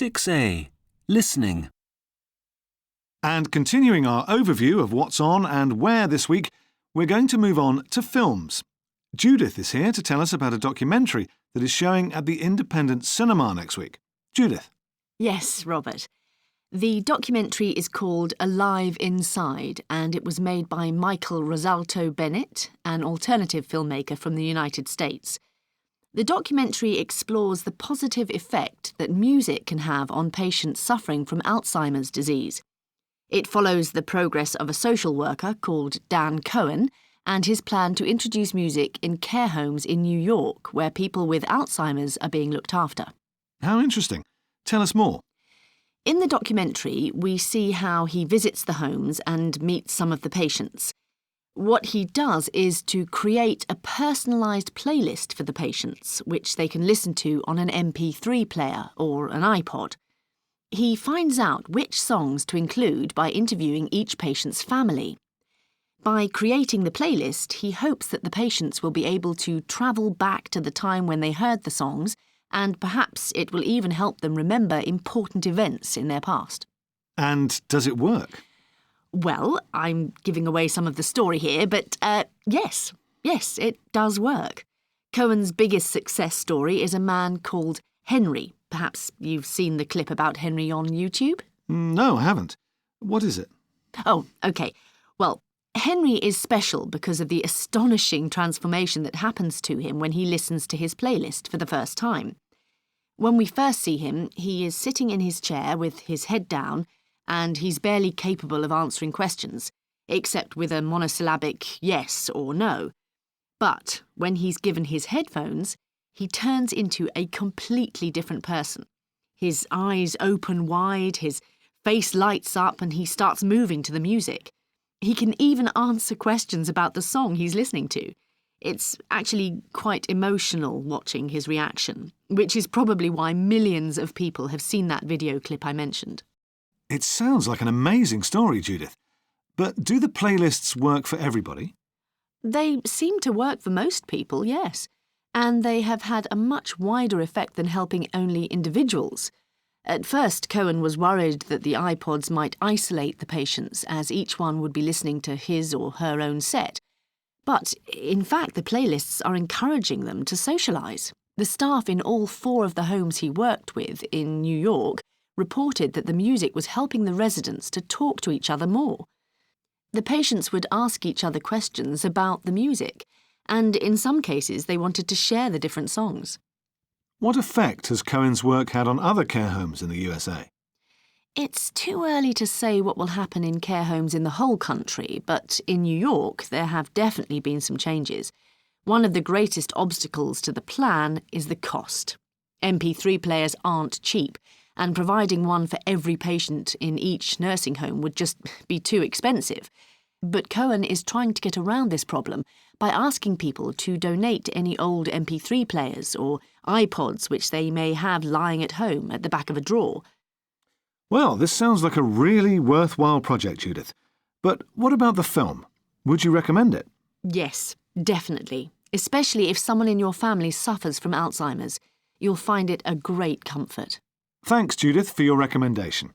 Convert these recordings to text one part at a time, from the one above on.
6A. Listening. And continuing our overview of what's on and where this week, we're going to move on to films. Judith is here to tell us about a documentary that is showing at the Independent Cinema next week. Judith. Yes, Robert. The documentary is called Alive Inside, and it was made by Michael Rosalto Bennett, an alternative filmmaker from the United States. The documentary explores the positive effect that music can have on patients suffering from Alzheimer's disease. It follows the progress of a social worker called Dan Cohen and his plan to introduce music in care homes in New York, where people with Alzheimer's are being looked after. How interesting. Tell us more. In the documentary, we see how he visits the homes and meets some of the patients. What he does is to create a personalised playlist for the patients, which they can listen to on an MP3 player or an iPod. He finds out which songs to include by interviewing each patient's family. By creating the playlist, he hopes that the patients will be able to travel back to the time when they heard the songs, and perhaps it will even help them remember important events in their past. And does it work? Well, I'm giving away some of the story here, but yes, it does work. Cohen's biggest success story is a man called Henry. Perhaps you've seen the clip about Henry on YouTube? No, I haven't. What is it? Oh, OK. Well, Henry is special because of the astonishing transformation that happens to him when he listens to his playlist for the first time. When we first see him, he is sitting in his chair with his head down, and he's barely capable of answering questions, except with a monosyllabic yes or no. But when he's given his headphones, he turns into a completely different person. His eyes open wide, his face lights up, and he starts moving to the music. He can even answer questions about the song he's listening to. It's actually quite emotional watching his reaction, which is probably why millions of people have seen that video clip I mentioned. It sounds like an amazing story, Judith. But do the playlists work for everybody? They seem to work for most people, yes. And they have had a much wider effect than helping only individuals. At first, Cohen was worried that the iPods might isolate the patients, as each one would be listening to his or her own set. But, in fact, the playlists are encouraging them to socialise. The staff in all 4 of the homes he worked with in New York reported that the music was helping the residents to talk to each other more. The patients would ask each other questions about the music, and in some cases they wanted to share the different songs. What effect has Cohen's work had on other care homes in the USA? It's too early to say what will happen in care homes in the whole country, but in New York there have definitely been some changes. One of the greatest obstacles to the plan is the cost. MP3 players aren't cheap, and providing one for every patient in each nursing home would just be too expensive. But Cohen is trying to get around this problem by asking people to donate any old MP3 players or iPods which they may have lying at home at the back of a drawer. Well, this sounds like a really worthwhile project, Judith. But what about the film? Would you recommend it? Yes, definitely. Especially if someone in your family suffers from Alzheimer's. You'll find it a great comfort. Thanks, Judith, for your recommendation.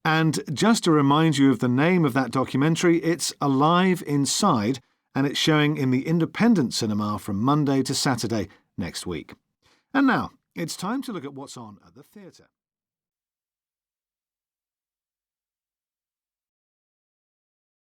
And just to remind you of the name of that documentary, it's Alive Inside, and it's showing in the Independent Cinema from Monday to Saturday next week. And now, it's time to look at what's on at the theatre.